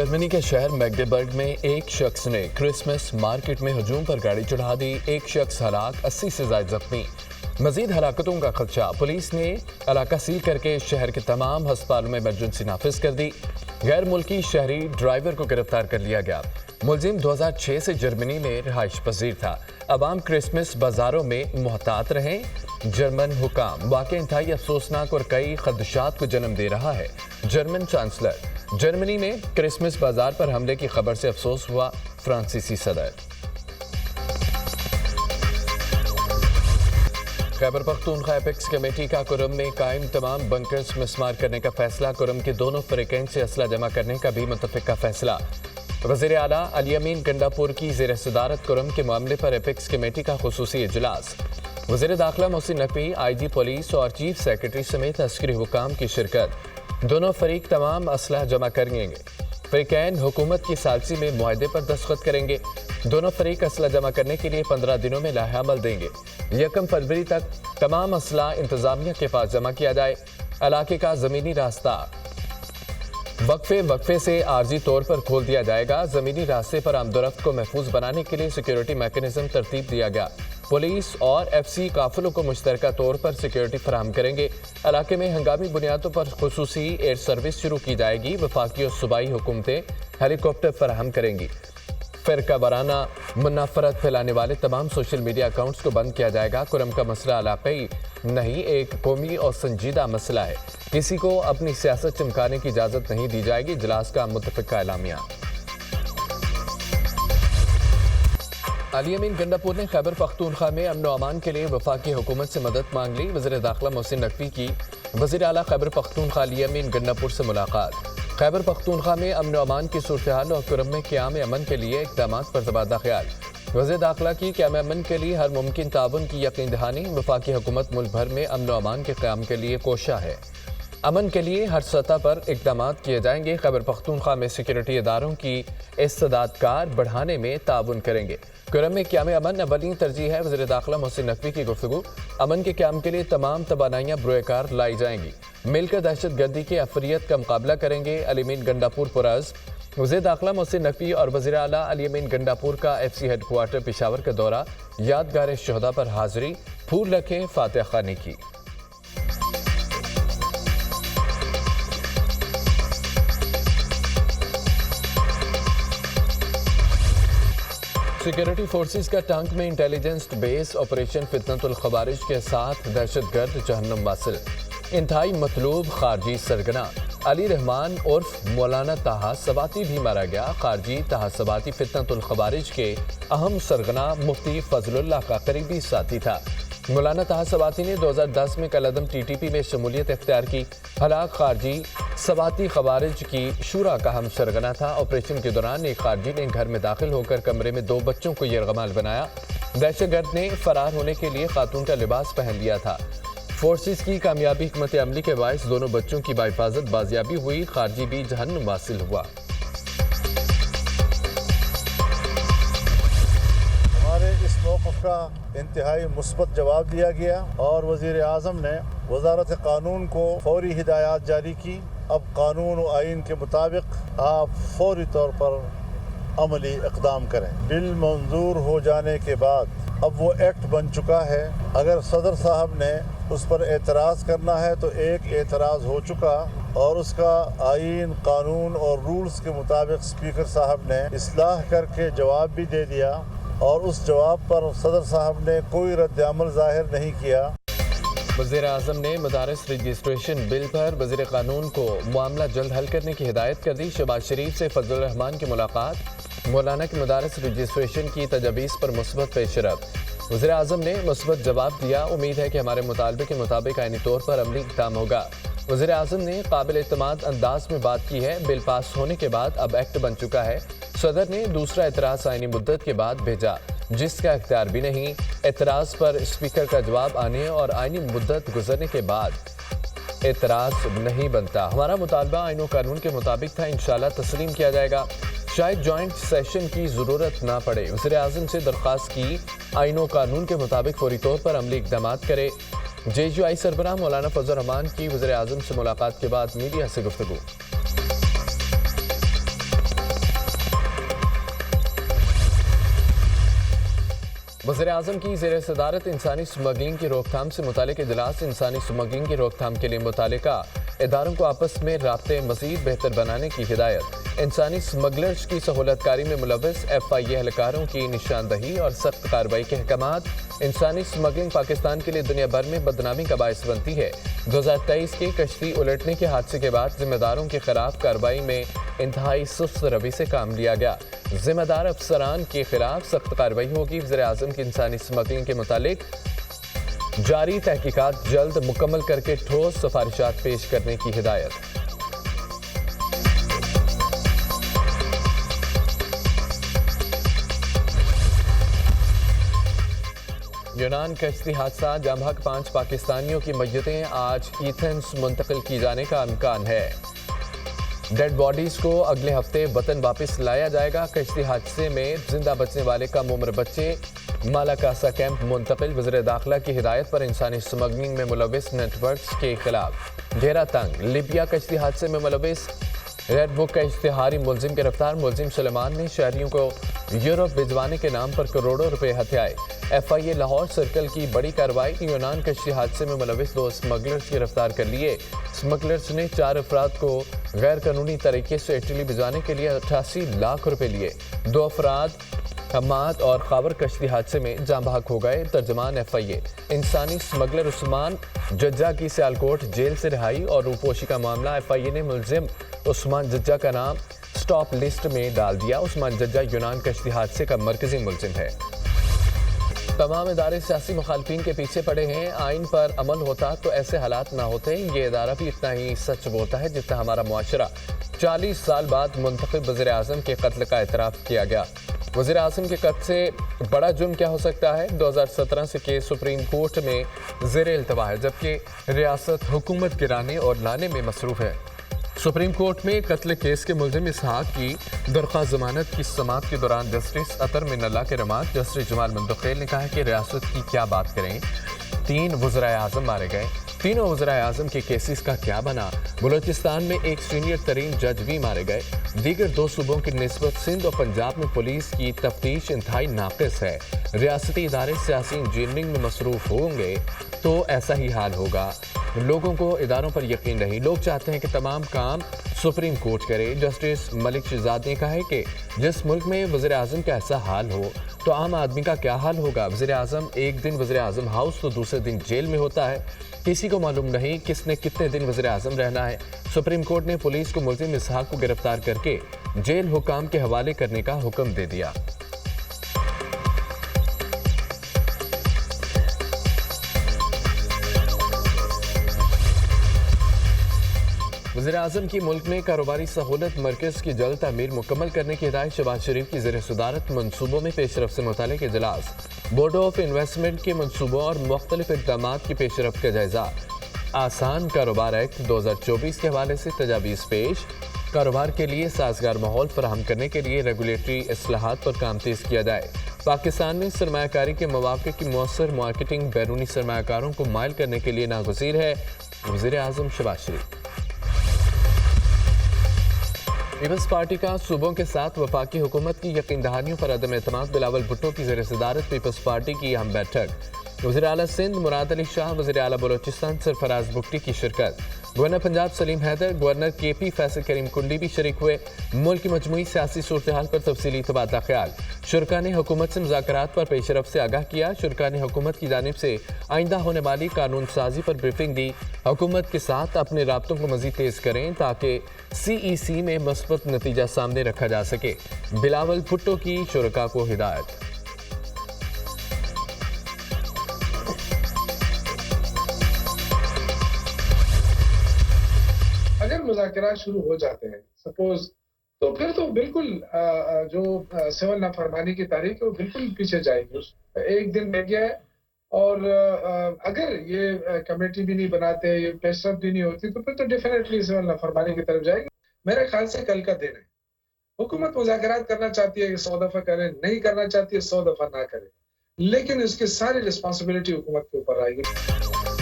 Germany के शहर Magdeburg में एक शख्स ने क्रिसमस मार्केट में हजूम पर गाड़ी चढ़ा दी। एक शख्स हलाक, 80 से ज्यादा जख्मी। मजीद हलाकतों का खदशा। पुलिस ने इलाका सील करके शहर के तमाम अस्पतालों में इमरजेंसी नाफिज कर दी। गैर मुल्की शहरी ड्राइवर को गिरफ्तार कर लिया गया। मुलजिम 2006 से जर्मनी में रिहाइश पजीर था। अवाम क्रिसमस बाजारों में मुहतात रहें। जर्मन हुकाम। वाक़या इंतहाई अफसोसनाक और कई खदशात को जन्म दे रहा है। German chancellor. जर्मनी में क्रिसमस बाजार पर हमले की खबर से अफसोस हुआ फ्रांसीसी सदर। खैबर पख्तूनख्वा एपेक्स कमेटी का कुरम में कायम तमाम बंकर्स मिसमार करने का फैसला। कुरम के दोनों फरीकैन से असला जमा करने का भी मुतफ़िक़ा फैसला। वज़ीर आला अली अमीन गंडापुर की ज़ेर सदारत कुरम के मामले पर एपेक्स कमेटी का खुसूसी इजलास। वज़ीर दाखिला मोहसिन नकवी, IG पुलिस और चीफ सेक्रेटरी समेत अस्करी हुकाम की शिरकत। दोनों फरीक तमाम असलहा जमा करेंगे। फरीकैन हुकूमत की सालसी में मुआहदे पर दस्तखत करेंगे। दोनों फरीक असलहा जमा करने के लिए 15 दिनों में लाहे अमल देंगे। 1 फरवरी तक तमाम असलहा इंतजामिया के पास जमा किया जाए। इलाके का ज़मीनी रास्ता वक्फे से आर्जी तौर पर खोल दिया जाएगा। ज़मीनी रास्ते पर आमदोरफ्त को महफूज बनाने के लिए सिक्योरिटी मैकेनिज्म तरतीब दिया गया। पुलिस और FC काफिलों को मुश्तरका तौर पर सिक्योरिटी फराहम करेंगे। इलाके में हंगामी बुनियादों पर खुसूसी एयर सर्विस शुरू की जाएगी। वफाकी और सूबाई हुकूमतें हेलीकॉप्टर फराहम करेंगी। फ़िरका वाराना मुनाफरत फैलाने वाले तमाम सोशल मीडिया अकाउंट्स को बंद किया जाएगा। कुरम का मसला इलाकाई नहीं, एक कौमी और संजीदा मसला है। किसी को अपनी सियासत चमकाने की इजाज़त नहीं दी जाएगी। इजलास का मुतफ़िक़ा एलामिया। अली अमीन गंडापुर ने खैबर पख्तूनख्वा में अमन व अमान के लिए वफाकी हुकूमत से मदद मांग ली। वज़ीर दाखिला मोहसिन नकवी की वज़ीर आला खैबर पख्तूनख्वा अली अमीन गंडापुर से मुलाकात। खैबर पख्तूनख्वा में अमन व अमान की सूरत हाल और कुरम में क़याम अमन के लिए इक़दामात पर तबादला ख्याल। वज़ीर दाखिला की क़याम अमन के लिए हर मुमकिन ताउन की यकीन दहानी। वफाकी हुकूमत मुल्क भर में अमन व अमान के क़याम के लिए कोशा है। अमन के लिए हर सतह पर इक़दामात किए जाएंगे। खैबर पख्तूनख्वा में सिक्योरिटी इदारों की इस्तेदाद कार बढ़ाने में ताउन करेंगे। कुरम में क़याम अमन अवलीन तरजीह है। वज़ीर दाखिला मोहसिन नकवी की गुफ्तगू। अमन के क़याम के लिए तमाम तवानाइयाँ बरोकार लाई जाएंगी। मिलकर दहशत गर्दी के अफरियत का मुकाबला करेंगे। अली अमीन गंडापुर पुरअज़। वज़ीर दाखिला मोहसिन नकवी और वज़ीर आला अली अमीन गंडापुर का FC हेडक्वार्टर पेशावर का दौरा। यादगार शहदा पर हाज़िरी। फूल रखें, फातिहा खानी की। सिक्योरिटी फोर्सेस का टंक में इंटेलिजेंस बेस ऑपरेशन फितनतुल खवारिज के साथ दहशतगर्द जहन्नम वासिल। इंतहाई मतलूब खारजी सरगना अली रहमान उर्फ मौलाना ताहा सबाती भी मारा गया। खारजी ताहा सबाती फितनतुल खवारिज के अहम सरगना मुफ्ती फजलुल्लाह का करीबी साथी था। मौलाना ताहा सबाती ने 2010 में कलअदम TTP में शमूलियत इख्तियार की। हलाक खारजी सबाती खवारिज की शूरा का हम सरगना था। ऑपरेशन के दौरान एक खारजी ने घर में दाखिल होकर कमरे में 2 बच्चों को यरगमाल बनाया। दहशतगर्द ने फरार होने के लिए खातून का लिबास पहन लिया था। फोर्सेस की कामयाबी हिकमत अमली के बायस दोनों बच्चों की बाहिफाजत बाजियाबी हुई। खारजी भी जहन्नुम वासिल हुआ। हमारे इस मौक़िफ़ का इंतहाई मुस्बत जवाब दिया गया और वज़ीर आज़म ने वज़ारत क़ानून को फौरी हिदायत जारी की। अब कानून व आइन के मुताबिक आप फौरी तौर पर अमली इक़दाम करें। बिल मंजूर हो जाने के बाद अब वो एक्ट बन चुका है। अगर सदर साहब ने उस पर एतराज़ करना है तो एक एतराज़ हो चुका और उसका आइन, कानून और रूल्स के मुताबिक स्पीकर साहब ने इस्लाह करके जवाब भी दे दिया और उस जवाब पर सदर साहब ने कोई रद्द-ए-अमल ज़ाहिर नहीं किया। वज़ीर आज़म ने मदारस रजिस्ट्रेशन बिल पर वज़ीर क़ानून को मामला जल्द हल करने की हिदायत कर दी। शहबाज शरीफ से फजलुर रहमान की मुलाकात। मौलाना की मदारस रजिस्ट्रेशन की तजवीज़ पर मुस्बत पेशरफ्त। वज़ीर आज़म ने मुस्बत जवाब दिया। उम्मीद है कि हमारे मुतालबे के मुताबिक आइनी तौर पर अमली इक़दाम होगा। वज़ीर आज़म ने काबिल एतमाद अंदाज में बात की है। बिल पास होने के बाद अब एक्ट बन चुका है। सदर ने दूसरा एतराज़ आइनी मुद्दत के बाद भेजा, जिसका इख्तियार भी नहीं। एतराज़ पर स्पीकर का जवाब आने और आइनी मुद्दत गुजरने के बाद एतराज़ नहीं बनता। हमारा मुतालबा आइन व कानून के मुताबिक था। इंशाअल्लाह तस्लीम किया जाएगा। शायद जॉइंट सेशन की ज़रूरत ना पड़े। वज़ीर आज़म से दरख्वास्त की आइन व कानून के मुताबिक फौरी तौर पर अमली इक़दामात करे। JUI सरबराह मौलाना फजल रहमान की वज़ीर आज़म से मुलाकात के बाद मीडिया से गुफ्तगू। وزیر اعظم کی زیر صدارت انسانی اسمگلنگ کی روک تھام سے متعلق اجلاس انسانی اسمگلنگ کی روک تھام کے لیے متعلقہ اداروں کو آپس میں رابطے مزید بہتر بنانے کی ہدایت انسانی اسمگلرز کی سہولت کاری میں ملوث ایف آئی اے اہلکاروں کی نشاندہی اور سخت کارروائی کے احکامات انسانی اسمگلنگ پاکستان کے لیے دنیا بھر میں بدنامی کا باعث بنتی ہے 2023 کے کشتی الٹنے کے حادثے کے بعد ذمہ داروں کے خلاف کارروائی میں انتہائی سست روی سے کام لیا گیا ذمہ دار افسران کے خلاف سخت کارروائی ہوگی وزیر اعظم کی انسانی اسمگلنگ کے متعلق جاری تحقیقات جلد مکمل کر کے ٹھوس سفارشات پیش کرنے کی ہدایت یونان کشتی حادثہ جاں بحق 5 پاکستانیوں کی میتیں آج ایتھنز منتقل کی جانے کا امکان ہے ڈیڈ باڈیز کو اگلے ہفتے وطن واپس لایا جائے گا کشتی حادثے میں زندہ بچنے والے کم عمر بچے مالاکاسا کیمپ منتقل وزیر داخلہ کی ہدایت پر انسانی اسمگلنگ میں ملوث نیٹ ورکس کے خلاف گھیرا تنگ لیبیا کشتی حادثے میں ملوث ریڈ بک کا اشتہاری ملزم گرفتار ملزم سلیمان نے شہریوں کو یورپ بھجوانے کے نام پر کروڑوں روپے ہتھیائے ایف آئی اے لاہور سرکل کی بڑی کارروائی یونان کشتی حادثے میں ملوث 2 اسمگلرز گرفتار کر لیے اسمگلرز نے 4 افراد کو غیر قانونی طریقے سے اٹلی بھجوانے کے لیے 88 لاکھ روپے لیے 2 افراد حماد اور خاور کشتی حادثے میں جاں بحق ہو گئے ترجمان ایف آئی اے انسانی اسمگلر عثمان ججا کی سیالکوٹ جیل سے رہائی اور روپوشی کا معاملہ ایف آئی اے نے ملزم عثمان ججا کا نام سٹاپ لسٹ میں ڈال دیا عثمان ججا یونان کشتی حادثے کا مرکزی ملزم ہے تمام ادارے سیاسی مخالفین کے پیچھے پڑے ہیں آئین پر عمل ہوتا تو ایسے حالات نہ ہوتے یہ ادارہ بھی اتنا ہی سچ بولتا ہے جتنا ہمارا معاشرہ 40 سال بعد منتخب وزیر اعظم کے قتل کا اعتراف کیا گیا وزیر اعظم کے قتل سے بڑا جرم کیا ہو سکتا ہے 2017 سے کیس سپریم کورٹ میں زیر التوا ہے جبکہ ریاست حکومت گرانے اور لانے میں مصروف ہے سپریم کورٹ میں قتل کیس کے ملزم اسحاق کی درخواست ضمانت کی سماعت کے دوران جسٹس اطہر من اللہ کے رماد جسٹس جمال مندقیل نے کہا کہ ریاست کی کیا بات کریں 3 وزرائے اعظم مارے گئے تینوں وزرائے اعظم کے کیسز کا کیا بنا بلوچستان میں ایک سینئر ترین جج بھی مارے گئے دیگر 2 صوبوں کی نسبت سندھ اور پنجاب میں پولیس کی تفتیش انتہائی ناقص ہے ریاستی ادارے سیاسی انجینئرنگ میں مصروف ہوں گے تو ایسا ہی حال ہوگا لوگوں کو اداروں پر یقین نہیں لوگ چاہتے ہیں کہ تمام کام سپریم کورٹ کرے جسٹس ملک شہزاد نے کہا ہے کہ جس ملک میں وزیر اعظم کا ایسا حال ہو تو عام آدمی کا کیا حال ہوگا وزیر اعظم ایک دن وزیر اعظم ہاؤس تو دوسرے دن جیل میں ہوتا ہے کسی کو معلوم نہیں کس نے کتنے دن وزیر اعظم رہنا ہے سپریم کورٹ نے پولیس کو ملزم اسحاق کو گرفتار کر کے جیل حکام کے حوالے کرنے کا حکم دے دیا وزیر اعظم کی ملک میں کاروباری سہولت مرکز کی جلد تعمیر مکمل کرنے کی ہدایت شہباز شریف کی زیر صدارت منصوبوں میں پیش رفت سے متعلق اجلاس بورڈ آف انویسٹمنٹ کے منصوبوں اور مختلف اقدامات کی پیش رفت کا جائزہ آسان کاروبار ایکٹ 2024 کے حوالے سے تجاویز پیش کاروبار کے لیے سازگار ماحول فراہم کرنے کے لیے ریگولیٹری اصلاحات پر کام تیز کیا جائے پاکستان میں سرمایہ کاری کے مواقع کی مؤثر مارکیٹنگ بیرونی سرمایہ کاروں کو مائل کرنے کے لیے ناگزیر ہے وزیر اعظم شہباز شریف پیپلز پارٹی کا صوبوں کے ساتھ وفاقی حکومت کی یقین دہانیوں پر عدم اعتماد بلاول بھٹو کی زیر صدارت پیپلز پارٹی کی اہم بیٹھک وزیر اعلیٰ سندھ مراد علی شاہ وزیر اعلیٰ بلوچستان سرفراز بگٹی کی شرکت گورنر پنجاب سلیم حیدر گورنر کے پی فیصل کریم کنڈی بھی شریک ہوئے ملک کی مجموعی سیاسی صورتحال پر تفصیلی تبادلہ خیال شرکا نے حکومت سے مذاکرات پر پیش رفت سے آگاہ کیا شرکا نے حکومت کی جانب سے آئندہ ہونے والی قانون سازی پر بریفنگ دی حکومت کے ساتھ اپنے رابطوں کو مزید تیز کریں تاکہ سی ای سی میں مثبت نتیجہ سامنے رکھا جا سکے بلاول بھٹو کی شرکا کو ہدایت اگر مذاکرات شروع ہو جاتے ہیں سپوز تو پھر تو بالکل جو سول نافرمانی کی تاریخ ہے وہ بالکل پیچھے جائے گی ایک دن میں گیا ہے اور اگر یہ کمیٹی بھی نہیں بناتے یہ پیشرفت بھی نہیں ہوتی تو پھر تو ڈیفینیٹلی سول نافرمانی کی طرف جائے گی میرے خیال سے کل کا دن ہے حکومت مذاکرات کرنا چاہتی ہے کہ 100 دفعہ کرے نہیں کرنا چاہتی ہے 100 دفعہ نہ کرے لیکن اس کی ساری رسپانسبلٹی حکومت کے اوپر آئے گی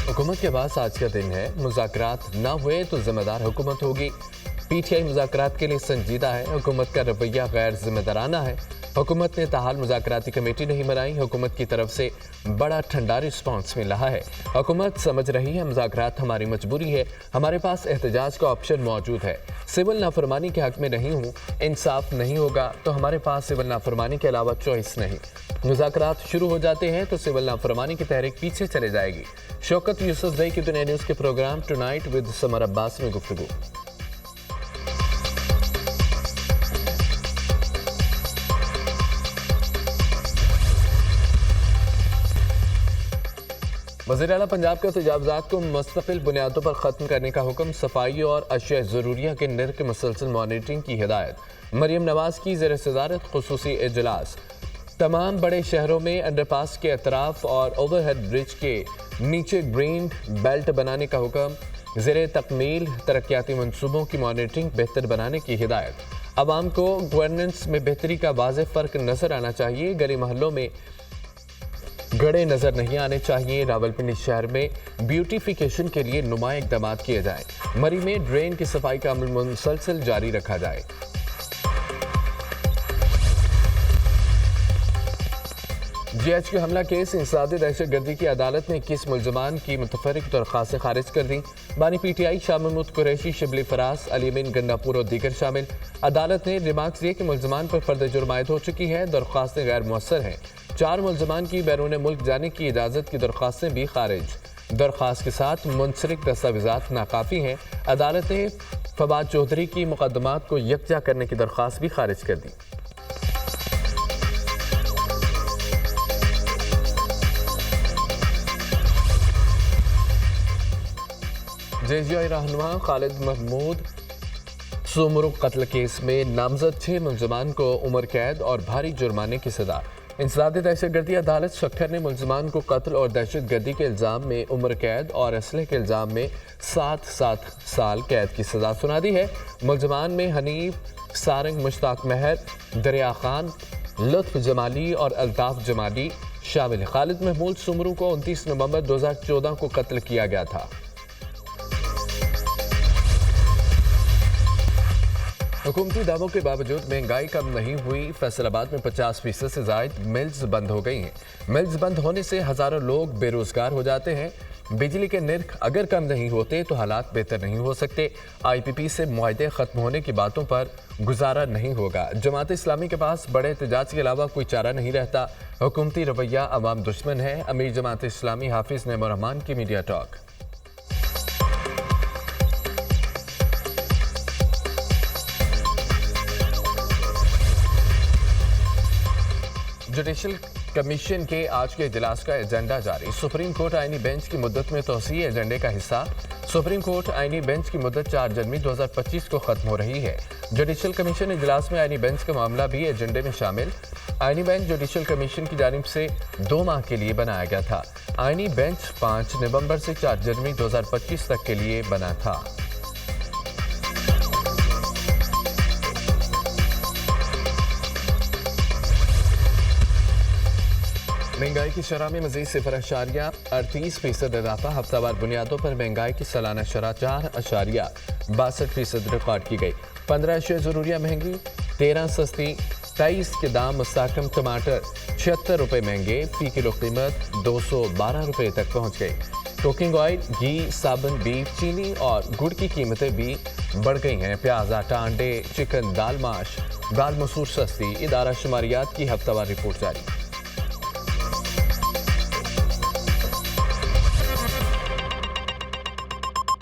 حکومت کے پاس آج کا دن ہے مذاکرات نہ ہوئے تو ذمہ دار حکومت ہوگی پی ٹی آئی مذاکرات کے لیے سنجیدہ ہے حکومت کا رویہ غیر ذمہ دارانہ ہے हुकूमत ने ताहाल मुज़ाकराती कमेटी नहीं बनाई। हुकूमत की तरफ से बड़ा ठंडा रिस्पांस मिल रहा है। हुकूमत समझ रही है मुज़ाकरात हमारी मजबूरी है, हमारे पास एहतजाज का ऑप्शन मौजूद है। सिविल नाफरमानी के हक में नहीं हूँ, इंसाफ नहीं होगा तो हमारे पास सिविल नाफरमानी के अलावा चॉइस नहीं। मुज़ाकरात शुरू हो जाते हैं तो सिविल नाफरमानी की तहरीक पीछे चले जाएगी। शौकत यूसुफजई की दुनिया न्यूज़ के programme tonight with Samar Abbas में गुफ्तगू। वज़ीर आला पंजाब के तजावुज़ात को मुस्तकिल बुनियादों पर ख़त्म करने का हुक्म। सफाई और अशिया ज़रूरिया के निर्ख की मुसलसल मॉनिटरिंग की हिदायत। मरियम नवाज़ की ज़ेर सदारत खुसूसी इजलास। तमाम बड़े शहरों में अंडरपास के अतराफ और ओवरहेड ब्रिज के नीचे ग्रीन बेल्ट बनाने का हुक्म। ज़ेर तकमील तरक्याती मनसूबों की मॉनिटरिंग बेहतर बनाने की हिदायत। आवाम को गवर्नेंस में बेहतरी का वाज़ेह फ़र्क नज़र आना चाहिए। गली महलों में गड़े नजर नहीं आने चाहिए। रावलपिंडी शहर में ब्यूटिफिकेशन के लिए नुमाया इक़दाम किए जाए। मरी में ड्रेन की सफाई का अमल मुसलसल जारी रखा जाए। GHQ हमला केस इंसदाद दहशतगर्दी की अदालत ने 21 मुलजमान की मुतफर्रिक दरख्वास्तें खारिज कर दी। बानी PTI शाह महमूद कुरैशी, शिबली फराज, अली अमीन गन्नापुर और दीगर शामिल। अदालत ने रिमार्क्स दिए कि मुलजमान पर फर्द जुर्म आयद हो चुकी है, दरख्वास्तें गैर मुअस्सर हैं। 4 मुलजमान की बैरून मुल्क जाने की इजाज़त की दरख्वास्तें भी खारिज। दरख्वास्त के साथ मुंसलिक दस्तावेज़ात नाकाफ़ी हैं। अदालत ने फवाद चौधरी की मुकदमात को यकजा करने की दरख्वास्त भी खारिज कर दी। JGI रहनुमा खालिद महमूद सुमरुख कत्ल केस में नामजद 6 मुलजमान को उम्र कैद और भारी जुर्माने की सजा। इंसदाद दहशतगर्दी अदालत शक्कर ने मुलजमान को कत्ल और दहशतगर्दी के इल्ज़ाम में उम्र कैद और असलहे के इल्ज़ाम में 7 साल कैद की सजा सुना दी है। मुलजमान में हनीफ, सारंग मुश्ताक महर, दरिया खान, लुत्फ जमाली और अल्ताफ जमाली शामिल। खालिद महमूद सुमरू को 29 नवंबर 2014 को कत्ल किया गया था। हुकूमती दावों के बावजूद महंगाई कम नहीं हुई। फैसलाबाद में 50% से ज़ायद मिल्स बंद हो गई हैं। मिल्स बंद होने से हज़ारों लोग बेरोज़गार हो जाते हैं। बिजली के निर्ख अगर कम नहीं होते तो हालात बेहतर नहीं हो सकते। IPP से मुआहदे ख़त्म होने की बातों पर गुजारा नहीं होगा। जमात इस्लामी के पास बड़े एहतजाज के अलावा कोई चारा नहीं रहता। हुकूमती रवैया अवाम दुश्मन है। अमीर जमात इस्लामी हाफिज़ नईमुर रहमान की मीडिया टॉक। जुडिशल कमीशन के आज के इजलास का एजेंडा जारी। सुप्रीम कोर्ट आईनी बेंच की मुद्दत में तोसी एजेंडे का हिस्सा। सुप्रीम कोर्ट आईनी बेंच की मुद्दत 4 जनवरी 2025 को खत्म हो रही है। जुडिशल कमीशन इजलास में आईनी बेंच का मामला भी एजेंडे में शामिल। आईनी बेंच जुडिशल कमीशन की जानिब से 2 माह के लिए बनाया गया था। आईनी बेंच 5 नवंबर से 4 जनवरी 2025 तक के लिए बना था। महंगाई की शरह में मजीद 0.38% इजाफा। हफ्तावार बुनियादों पर महंगाई की सालाना शरह 4.62% रिकॉर्ड की गई। 15 अशिया ज़रूरिया महंगी, 13 सस्ती, 23 के दाम मुस्तहकम। टमाटर 76 रुपये महंगे, फी किलो कीमत 212 रुपये तक पहुँच गई। कुकिंग ऑयल, घी, साबुन, बीफ, चीनी और गुड़ की कीमतें भी बढ़ गई हैं। प्याज, आटा, अंडे, चिकन, दाल, माश, दाल मसूर सस्ती। इदारा शुमारियात की हफ्तावार रिपोर्ट जारी।